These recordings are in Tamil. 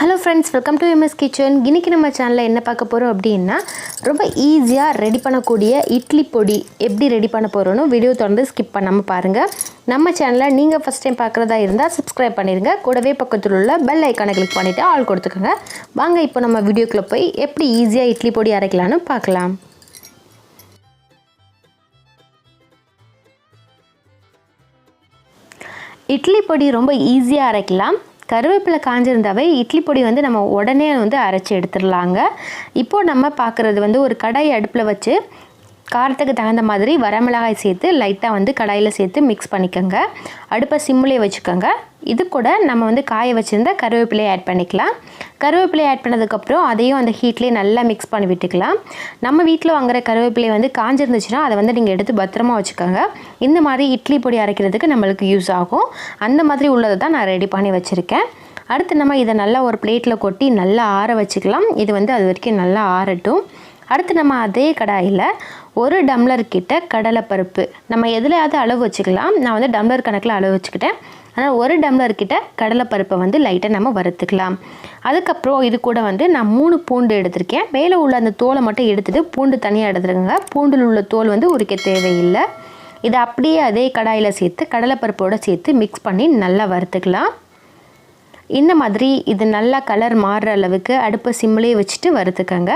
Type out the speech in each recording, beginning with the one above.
Hello friends, welcome to MS Kitchen. இன்னைக்கு நம்ம சேனல்ல என்ன பார்க்க போறோம் அப்படினா ரொம்ப ஈஸியா ரெடி பண்ணக்கூடிய இட்லி பொடி எப்படி ரெடி பண்ண போறோம்னு வீடியோ தொடர்ந்து ஸ்கிப் பண்ணாம பாருங்க. நம்ம சேனலை நீங்க ஃபர்ஸ்ட் டைம் பார்க்கறதா இருந்தா Subscribe பண்ணிருங்க. கூடவே பக்கத்துல உள்ள பெல் ஐகானை கிளிக் பண்ணிட்டு ஆல் கொடுத்துக்கங்க. வாங்க இப்போ நம்ம வீடியோக்குள்ள போய் எப்படி ஈஸியா இட்லி பொடி அரைக்கலாம்னு பார்க்கலாம். இட்லி பொடி ரொம்ப ஈஸியா அரைக்கலாம். கருவேப்பிலை காஞ்சிருந்தாவே இட்லி பொடி வந்து நம்ம உடனே வந்து அரைச்சி எடுத்துடலாங்க. இப்போ நம்ம பார்க்குறது வந்து ஒரு கடாய் அடுப்பில் வச்சு காரத்துக்கு தகுந்த மாதிரி வரமிளகாய் சேர்த்து லைட்டாக வந்து கடாயில் சேர்த்து மிக்ஸ் பண்ணிக்கோங்க. அடுப்பை சிம்மிலே வச்சுக்கோங்க. இது கூட நம்ம வந்து காய வச்சுருந்த கருவேப்பிலையை ஆட் பண்ணிக்கலாம். கருவேப்பிலையை ஆட் பண்ணதுக்கப்புறம் அதையும் அந்த ஹீட்லேயே நல்லா மிக்ஸ் பண்ணி விட்டுக்கலாம். நம்ம வீட்டில் வாங்குகிற கருவேப்பிலை வந்து காஞ்சிருந்துச்சுன்னா அதை வந்து நீங்கள் எடுத்து பத்திரமா வச்சுக்கோங்க. இந்த மாதிரி இட்லி பொடி அரைக்கிறதுக்கு நம்மளுக்கு யூஸ் ஆகும். அந்த மாதிரி உள்ளதை தான் நான் ரெடி பண்ணி வச்சுருக்கேன். அடுத்து நம்ம இதை நல்லா ஒரு பிளேட்டில் கொட்டி நல்லா ஆற வச்சுக்கலாம். இது வந்து அது வரைக்கும் நல்லா ஆறட்டும். அடுத்து நம்ம அதே கடாயில் ஒரு டம்ளர் கிட்ட கடலைப்பருப்பு, நம்ம எதுலையாவது அளவு வச்சுக்கலாம். நான் வந்து டம்ளர் கணக்கில் அளவு வச்சுக்கிட்டேன். ஆனால் ஒரு டம்ளர் கிட்ட கடலைப்பருப்பை வந்து லைட்டாக நம்ம வறுத்துக்கலாம். அதுக்கப்புறம் இது கூட வந்து நான் 3 பூண்டு எடுத்திருக்கேன். மேலே உள்ள அந்த தோலை மட்டும் எடுத்துகிட்டு பூண்டு தனியாக எடுத்துருங்க. பூண்டில் உள்ள தோல் வந்து உரிக்க தேவையில்லை. இதை அப்படியே அதே கடாயில் சேர்த்து கடலைப்பருப்போடு சேர்த்து மிக்ஸ் பண்ணி நல்லா வறுத்துக்கலாம். இந்த மாதிரி இது நல்லா கலர் மாறுற அளவுக்கு அடுப்பை சிம்மிலே வச்சுட்டு வறுத்துக்கங்க.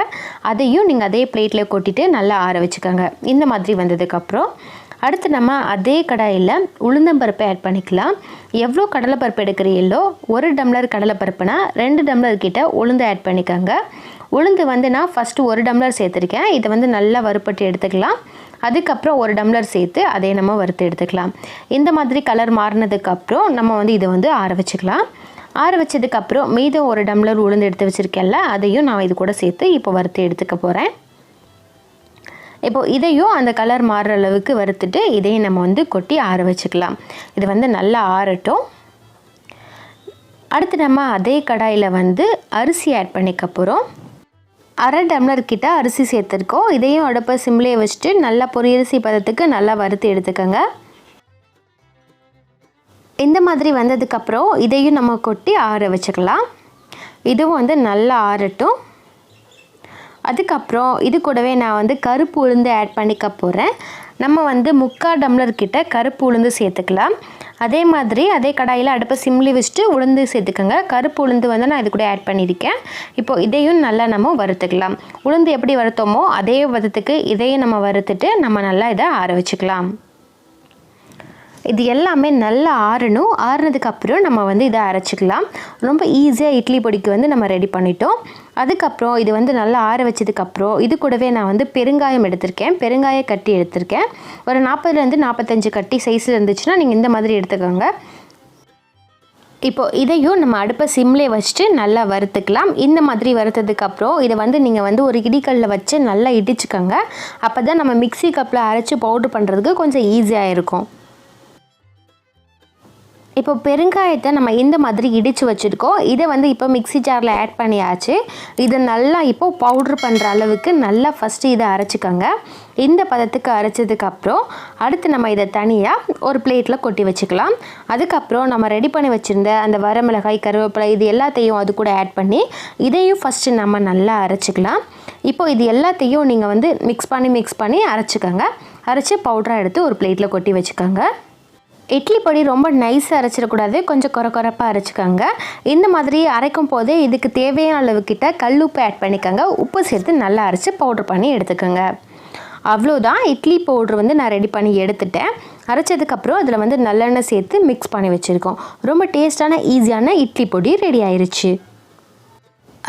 அதையும் நீங்கள் அதே பிளேட்டில் கொட்டிட்டு நல்லா ஆற வச்சுக்கோங்க. இந்த மாதிரி வந்ததுக்கப்புறம் அடுத்து நம்ம அதே கடாயில் உளுந்தம்பருப்பை ஆட் பண்ணிக்கலாம். எவ்வளோ கடலைப்பருப்பு எடுக்கிறீங்களோ 1 டம்ளர் கடலைப்பருப்புனா 2 டம்ளர் கிட்ட உளுந்து ஆட் பண்ணிக்கோங்க. உளுந்து வந்து நான் ஃபஸ்ட்டு 1 டம்ளர் சேர்த்துருக்கேன். இதை வந்து நல்லா வறுப்பட்டு எடுத்துக்கலாம். அதுக்கப்புறம் 1 டம்ளர் சேர்த்து அதே நம்ம வறுத்து எடுத்துக்கலாம். இந்த மாதிரி கலர் மாறினதுக்கப்புறம் நம்ம வந்து இதை வந்து ஆற வச்சுக்கலாம். ஆற வச்சதுக்கப்புறம் மீதம் 1 டம்ளர் உளுந்து எடுத்து வச்சுருக்கேன்ல, அதையும் நான் இது கூட சேர்த்து இப்போ வறுத்து எடுத்துக்க போகிறேன். இப்போது இதையும் அந்த கலர் மாறுற அளவுக்கு வறுத்துட்டு இதையும் நம்ம வந்து கொட்டி ஆற வச்சுக்கலாம். இது வந்து நல்லா ஆறட்டும். அடுத்து நம்ம அதே கடாயில் வந்து அரிசி ஆட் பண்ணிக்க போகிறோம். 1/2 டம்ளர் கிட்ட அரிசி சேர்த்துருக்கோம். இதையும் அடுப்பை சிம்லேயே வச்சுட்டு நல்லா பொரியரிசி பதத்துக்கு நல்லா வறுத்து எடுத்துக்கோங்க. இந்த மாதிரி வந்ததுக்கப்புறம் இதையும் நம்ம கொட்டி ஆற வச்சுக்கலாம். இதுவும் வந்து நல்லா ஆறட்டும். அதுக்கப்புறம் இது கூடவே நான் வந்து கருப்பு உளுந்து ஆட் பண்ணிக்க போகிறேன். நம்ம வந்து 3/4 டம்ளர் கிட்ட கருப்பு உளுந்து சேர்த்துக்கலாம். அதே மாதிரி அதே கடாயில் அடுப்பை சிம்லி வச்சுட்டு உளுந்து சேர்த்துக்கோங்க. கருப்பு உளுந்து வந்து நான் இது கூட ஆட் பண்ணியிருக்கேன். இப்போது இதையும் நல்லா நம்ம வறுத்துக்கலாம். உளுந்து எப்படி வறுத்தோமோ அதே விதத்துக்கு இதையும் நம்ம வறுத்துட்டு நம்ம நல்லா இதை ஆற வச்சுக்கலாம். இது எல்லாமே நல்லா ஆறணும். ஆறுனதுக்கப்புறம் நம்ம வந்து இதை அரைச்சிக்கலாம். ரொம்ப ஈஸியாக இட்லி பொடிக்கு வந்து நம்ம ரெடி பண்ணிட்டோம். அதுக்கப்புறம் இது வந்து நல்லா ஆற வச்சதுக்கப்புறம் இது கூடவே நான் வந்து பெருங்காயம் எடுத்திருக்கேன். பெருங்காய கட்டி எடுத்திருக்கேன். ஒரு 40லேருந்து 45 கட்டி சைஸில் இருந்துச்சுன்னா நீங்கள் இந்த மாதிரி எடுத்துக்கோங்க. இப்போது இதையும் நம்ம அடுப்பை சிம்லே வச்சுட்டு நல்லா வறுத்துக்கலாம். இந்த மாதிரி வறுத்ததுக்கப்புறம் இதை வந்து நீங்கள் வந்து ஒரு இடிக்கல்லில் வச்சு நல்லா இடிச்சுக்கோங்க. அப்போ தான் நம்ம மிக்ஸி கப்பில் அரைச்சி பவுட்ரு பண்ணுறதுக்கு கொஞ்சம் ஈஸியாக இருக்கும். இப்போ பெருங்காயத்தை நம்ம இந்த மாதிரி இடித்து வச்சுருக்கோம். இதை வந்து இப்போ மிக்ஸி ஜாரில் ஆட் பண்ணியாச்சு. இதை நல்லா இப்போது பவுட்ரு பண்ணுற அளவுக்கு நல்லா ஃபஸ்ட்டு இதை அரைச்சிக்கோங்க. இந்த பதத்துக்கு அரைச்சதுக்கப்புறம் அடுத்து நம்ம இதை தனியாக ஒரு பிளேட்டில் கொட்டி வச்சுக்கலாம். அதுக்கப்புறம் நம்ம ரெடி பண்ணி வச்சுருந்த அந்த வரமிளகாய், கருவேப்பிலை இது எல்லாத்தையும் அது கூட ஆட் பண்ணி இதையும் ஃபஸ்ட்டு நம்ம நல்லா அரைச்சிக்கலாம். இப்போ இது எல்லாத்தையும் நீங்கள் வந்து மிக்ஸ் பண்ணி அரைச்சிக்கோங்க. அரைச்சி பவுடராக எடுத்து ஒரு பிளேட்டில் கொட்டி வச்சுக்கோங்க. இட்லி பொடி ரொம்ப நைஸாக அரைச்சிடக்கூடாது, கொஞ்சம் கொரப்பாக அரைச்சிக்கோங்க. இந்த மாதிரி அரைக்கும் போதே இதுக்கு தேவையான அளவுக்கிட்ட கல் உப்பு ஆட் பண்ணிக்கோங்க. உப்பு சேர்த்து நல்லா அரைச்சி பவுட்ரு பண்ணி எடுத்துக்கோங்க. அவ்வளோதான், இட்லி பவுட்ரு வந்து நான் ரெடி பண்ணி எடுத்துட்டேன். அரைச்சதுக்கப்புறம் அதில் வந்து நல்லெண்ணெய் சேர்த்து மிக்ஸ் பண்ணி வச்சுருக்கோம். ரொம்ப டேஸ்டான ஈஸியான இட்லி பொடி ரெடி ஆயிடுச்சு.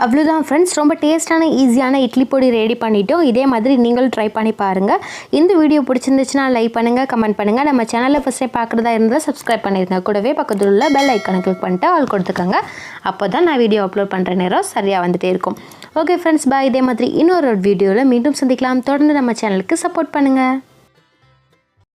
அவ்வளோதான் ஃப்ரெண்ட்ஸ், ரொம்ப டேஸ்டான ஈஸியான இட்லி பொடி ரெடி பண்ணிட்டோம். இதே மாதிரி நீங்களும் ட்ரை பண்ணி பாருங்கள். இந்த வீடியோ பிடிச்சிருந்துச்சுன்னா லைக் பண்ணுங்கள், கமெண்ட் பண்ணுங்கள். நம்ம சேனலில் ஃபஸ்ட் டைம் பார்க்குறதா இருந்தால் Subscribe பண்ணிடுங்க. கூடவே பக்கத்தில் உள்ள பெல் ஐக்கானை கிளிக் பண்ணிட்டு ஆல் கொடுத்துக்கோங்க. அப்போ தான் நான் வீடியோ அப்லோட் பண்ணுற நேரம் சரியாக வந்துகிட்டே இருக்கும். ஓகே ஃப்ரெண்ட்ஸ், பாய். இதே மாதிரி இன்னொரு வீடியோவில் மீண்டும் சந்திக்கலாம். தொடர்ந்து நம்ம சேனலுக்கு சப்போர்ட் பண்ணுங்கள்.